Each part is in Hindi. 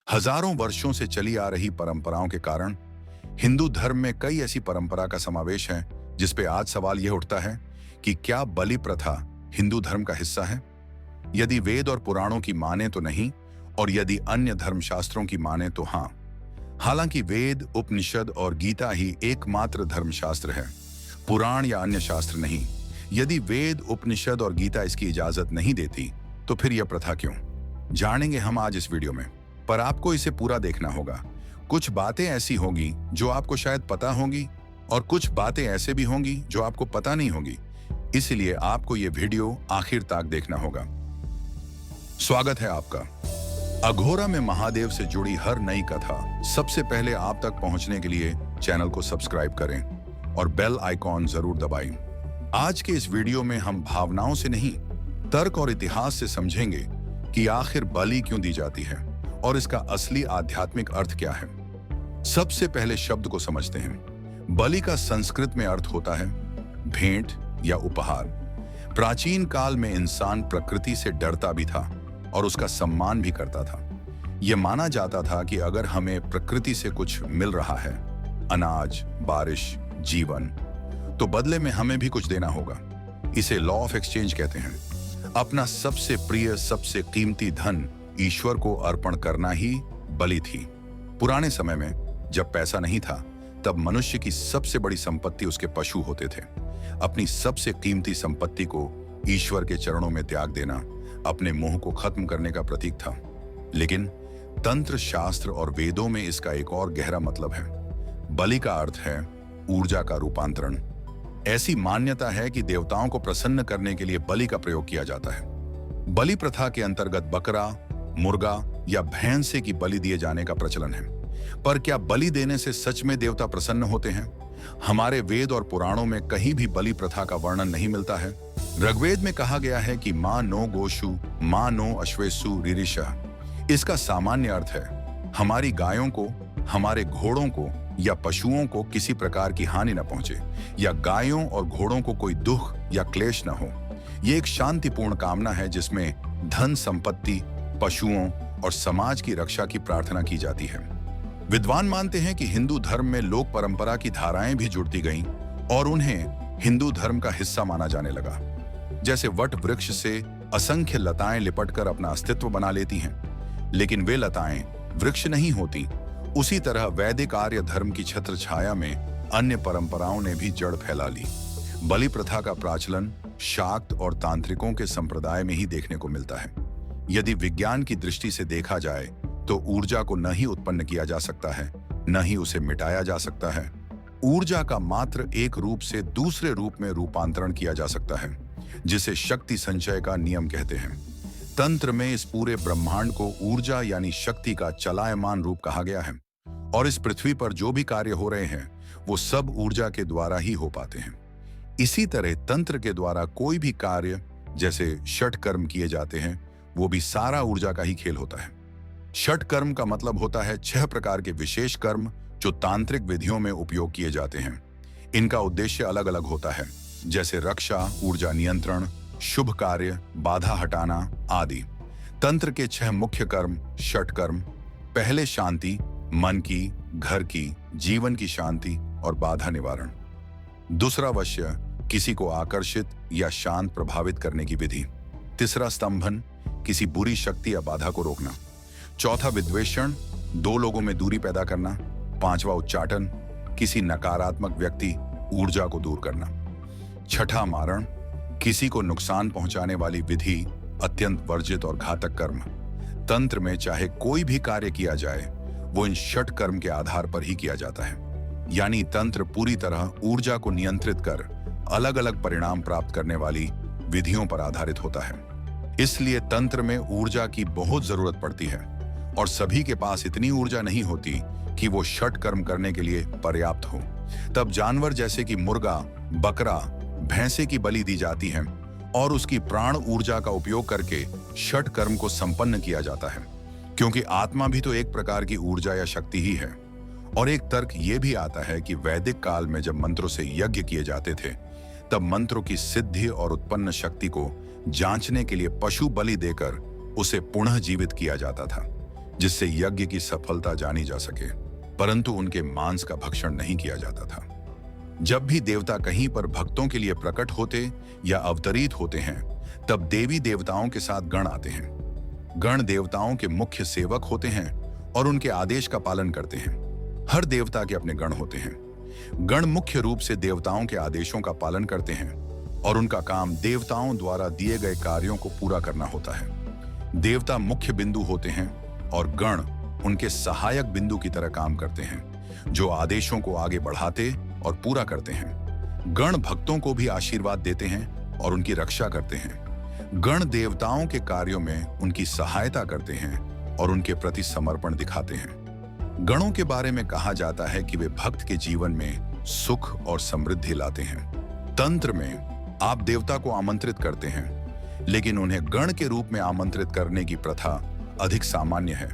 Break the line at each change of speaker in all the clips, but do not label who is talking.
हजारों वर्षों से चली आ रही परंपराओं के कारण हिंदू धर्म में कई ऐसी परंपरा का समावेश है जिस पे आज सवाल यह उठता है कि क्या बलि प्रथा हिंदू धर्म का हिस्सा है। यदि वेद और पुराणों की माने तो नहीं, और यदि अन्य धर्मशास्त्रों की माने तो हाँ। हालांकि वेद, उपनिषद और गीता ही एकमात्र धर्मशास्त्र है, पुराण या अन्य शास्त्र नहीं। यदि वेद, उपनिषद और गीता इसकी इजाजत नहीं देती तो फिर यह प्रथा क्यों, जानेंगे हम आज इस वीडियो में। पर आपको इसे पूरा देखना होगा। कुछ बातें ऐसी होंगी जो आपको शायद पता होंगी, और कुछ बातें ऐसे भी होंगी जो आपको पता नहीं होंगी। इसलिए आपको यह वीडियो आखिर तक देखना होगा। स्वागत है आपका अघोरा में महादेव से जुड़ी हर नई कथा सबसे पहले आप तक पहुंचने के लिए चैनल को सब्सक्राइब करें और बेल आइकॉन जरूर दबाएं। आज के इस वीडियो में हम भावनाओं से नहीं, तर्क और इतिहास से समझेंगे कि आखिर बलि क्यों दी जाती है और इसका असली आध्यात्मिक अर्थ क्या है। सबसे पहले शब्द को समझते हैं। बलि का संस्कृत में अर्थ होता है भेंट या उपहार। प्राचीन काल में इंसान प्रकृति से डरता भी था और उसका सम्मान भी करता था। यह माना जाता था कि अगर हमें प्रकृति से कुछ मिल रहा है, अनाज, बारिश, जीवन, तो बदले में हमें भी कुछ देना होगा। इसे लॉ ऑफ एक्सचेंज कहते हैं। अपना सबसे प्रिय, सबसे कीमती धन ईश्वर को अर्पण करना ही बलि थी। पुराने समय में जब पैसा नहीं था, तब मनुष्य की सबसे बड़ी संपत्ति उसके पशु होते थे। अपनी सबसे कीमती संपत्ति को ईश्वर के चरणों में त्याग देना अपने मोह को खत्म करने का प्रतीक था। लेकिन तंत्र, शास्त्र और वेदों में इसका एक और गहरा मतलब है। बलि का अर्थ है ऊर्जा का रूपांतरण। ऐसी मान्यता है कि देवताओं को प्रसन्न करने के लिए बलि का प्रयोग किया जाता है। बलि प्रथा के अंतर्गत बकरा, मुर्गा या भैंसे की बलि दिए जाने का प्रचलन है। पर क्या बलि देने से सच में देवता प्रसन्न होते हैं? हमारे वेद और पुराणों में कहीं भी बलि प्रथा का वर्णन नहीं मिलता है। ऋग्वेद में कहा गया है कि मां नो गोशु, मां नो अश्वेसु रिरिशः। इसका सामान्य अर्थ है हमारी गायों को, हमारे घोड़ों को या पशुओं को किसी प्रकार की हानि न पहुंचे, या गायों और घोड़ों को कोई दुख या क्लेश न हो। यह एक शांतिपूर्ण कामना है जिसमें धन, संपत्ति, पशुओं और समाज की रक्षा की प्रार्थना की जाती है। विद्वान मानते हैं कि हिंदू धर्म में लोक परंपरा की धाराएं भी जुड़ती गईं और उन्हें हिंदू धर्म का हिस्सा माना जाने लगा। जैसे वट वृक्ष से असंख्य लताएं लिपटकर अपना अस्तित्व बना लेती हैं, लेकिन वे लताएं वृक्ष नहीं होती। उसी तरह वैदिक आर्य धर्म की छत्र छाया में अन्य परंपराओं ने भी जड़ फैला ली। बलि प्रथा का प्रचलन शाक्त और तांत्रिकों के संप्रदाय में ही देखने को मिलता है। यदि विज्ञान की दृष्टि से देखा जाए तो ऊर्जा को न ही उत्पन्न किया जा सकता है, न ही उसे मिटाया जा सकता है। ऊर्जा का मात्र एक रूप से दूसरे रूप में रूपांतरण किया जा सकता है, जिसे शक्ति संचय का नियम कहते हैं। तंत्र में इस पूरे ब्रह्मांड को ऊर्जा यानी शक्ति का चलायमान रूप कहा गया है, और इस पृथ्वी पर जो भी कार्य हो रहे हैं वो सब ऊर्जा के द्वारा ही हो पाते हैं। इसी तरह तंत्र के द्वारा कोई भी कार्य, जैसे षट कर्म किए जाते हैं, वो भी सारा ऊर्जा का ही खेल होता है। षट कर्म का मतलब होता है 6 प्रकार के विशेष कर्म जो तांत्रिक विधियों में उपयोग किए जाते हैं। इनका उद्देश्य अलग अलग होता है, जैसे रक्षा, ऊर्जा नियंत्रण, शुभ कार्य, बाधा हटाना आदि। तंत्र के 6 मुख्य कर्म षट कर्म। पहले शांति, मन की, घर की, जीवन की शांति और बाधा निवारण। दूसरा वश्य, किसी को आकर्षित या शांत प्रभावित करने की विधि। तीसरा स्तंभन, किसी बुरी शक्ति या बाधा को रोकना। चौथा विद्वेषण, 2 लोगों में दूरी पैदा करना। 5वां उच्चाटन, किसी नकारात्मक व्यक्ति, ऊर्जा को दूर करना। छठा मारण, किसी को नुकसान पहुंचाने वाली विधि, अत्यंत वर्जित और घातक कर्म। तंत्र में चाहे कोई भी कार्य किया जाए वो इन षट कर्म के आधार पर ही किया जाता है। यानी तंत्र पूरी तरह ऊर्जा को नियंत्रित कर अलग अलग परिणाम प्राप्त करने वाली विधियों पर आधारित होता है। इसलिए तंत्र में ऊर्जा की बहुत जरूरत पड़ती है, और सभी के पास इतनी ऊर्जा नहीं होती कि वो षट कर्म करने के लिए पर्याप्त हो। तब जानवर जैसे कि मुर्गा, बकरा, भैंसे की बलि दी जाती है और उसकी प्राण ऊर्जा का उपयोग करके षट कर्म को संपन्न किया जाता है, क्योंकि आत्मा भी तो एक प्रकार की ऊर्जा या शक्ति ही है। और एक तर्क ये भी आता है कि वैदिक काल में जब मंत्रों से यज्ञ किए जाते थे, तब मंत्रों की सिद्धि और उत्पन्न शक्ति को जांचने के लिए पशु बलि देकर उसे पुनः जीवित किया जाता था। जिससे यज्ञ की सफलता जानी जा सके, परंतु उनके मांस का भक्षण नहीं किया जाता था। जब भी देवता कहीं पर भक्तों के लिए प्रकट होते या अवतरित होते हैं, तब देवी देवताओं के साथ गण आते हैं। गण देवताओं के मुख्य सेवक होते हैं और उनके आदेश का पालन करते हैं। हर देवता के अपने गण होते हैं। गण मुख्य रूप से देवताओं के आदेशों का पालन करते हैं और उनका काम देवताओं द्वारा दिए गए कार्यों को पूरा करना होता है। देवता मुख्य बिंदु होते हैं और गण उनके सहायक बिंदु की तरह काम करते हैं, जो आदेशों को आगे बढ़ाते और पूरा करते हैं। गण भक्तों को भी आशीर्वाद देते हैं और उनकी रक्षा करते हैं। गण देवताओं के कार्यों में उनकी सहायता करते हैं और उनके प्रति समर्पण दिखाते हैं। गणों के बारे में कहा जाता है कि वे भक्त के जीवन में सुख और समृद्धि लाते हैं। तंत्र में आप देवता को आमंत्रित करते हैं, लेकिन उन्हें गण के रूप में आमंत्रित करने की प्रथा अधिक सामान्य है,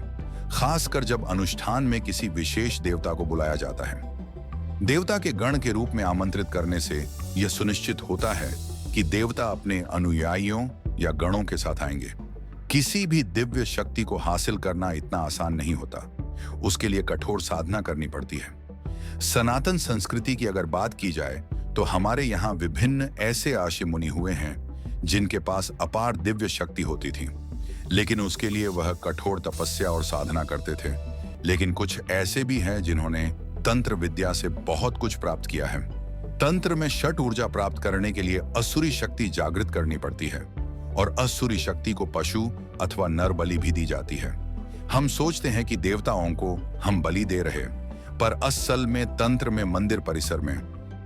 खासकर जब अनुष्ठान में किसी विशेष देवता को बुलाया जाता है। देवता के गण के रूप में आमंत्रित करने से यह सुनिश्चित होता है कि देवता अपने अनुयायियों या गणों के साथ आएंगे। किसी भी दिव्य शक्ति को हासिल करना इतना आसान नहीं होता, उसके लिए कठोर साधना करनी पड़ती है। सनातन संस्कृति की अगर बात की जाए तो हमारे यहाँ विभिन्न ऐसे आर्षि मुनि हुए हैं जिनके पास अपार दिव्य शक्ति होती थी, लेकिन उसके लिए वह कठोर तपस्या और साधना करते थे। लेकिन कुछ ऐसे भी हैं जिन्होंने तंत्र विद्या से बहुत कुछ प्राप्त किया है। तंत्र में षट ऊर्जा प्राप्त करने के लिए असुरी शक्ति जागृत करनी पड़ती है और असुरी शक्ति को पशु अथवा नर बलि भी दी जाती है। हम सोचते हैं कि देवताओं को हम बलि दे रहे, पर असल में तंत्र में मंदिर परिसर में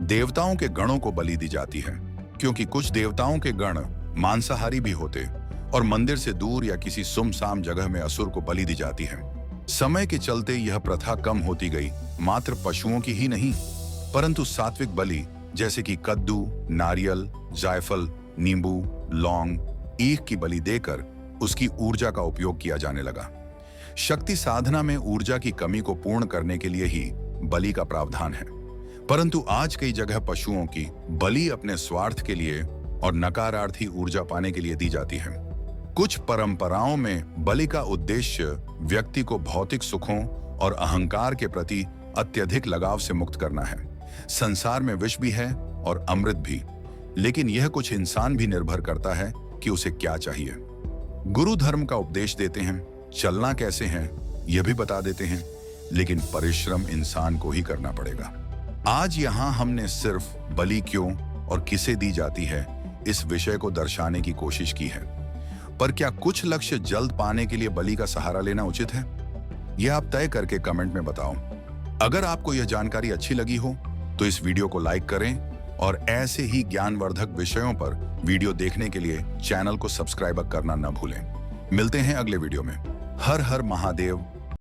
देवताओं के गणों को बलि दी जाती है, क्योंकि कुछ देवताओं के गण मांसाहारी भी होते और मंदिर से दूर या किसी सुमसाम जगह में असुर को बलि दी जाती है। समय के चलते यह प्रथा कम होती गई, मात्र पशुओं की ही नहीं, परंतु सात्विक बलि जैसे कि कद्दू, नारियल, जायफल, नींबू, लौंग, ईख की बलि देकर उसकी ऊर्जा का उपयोग किया जाने लगा। शक्ति साधना में ऊर्जा की कमी को पूर्ण करने के लिए ही बलि का प्रावधान है, परंतु आज कई जगह पशुओं की बलि अपने स्वार्थ के लिए और नकारार्थी ऊर्जा पाने के लिए दी जाती है। कुछ परंपराओं में बलि का उद्देश्य व्यक्ति को भौतिक सुखों और अहंकार के प्रति अत्यधिक लगाव से मुक्त करना है। संसार में विष भी है और अमृत भी, लेकिन यह कुछ इंसान भी निर्भर करता है कि उसे क्या चाहिए। गुरु धर्म का उपदेश देते हैं, चलना कैसे है यह भी बता देते हैं, लेकिन परिश्रम इंसान को ही करना पड़ेगा। आज यहाँ हमने सिर्फ बलि क्यों और किसे दी जाती है इस विषय को दर्शाने की कोशिश की है, पर क्या कुछ लक्ष्य जल्द पाने के लिए बलि का सहारा लेना उचित है? यह आप तय करके कमेंट में बताओ। अगर आपको यह जानकारी अच्छी लगी हो तो इस वीडियो को लाइक करें और ऐसे ही ज्ञानवर्धक विषयों पर वीडियो देखने के लिए चैनल को सब्सक्राइब करना न भूलें। मिलते हैं अगले वीडियो में। हर हर महादेव।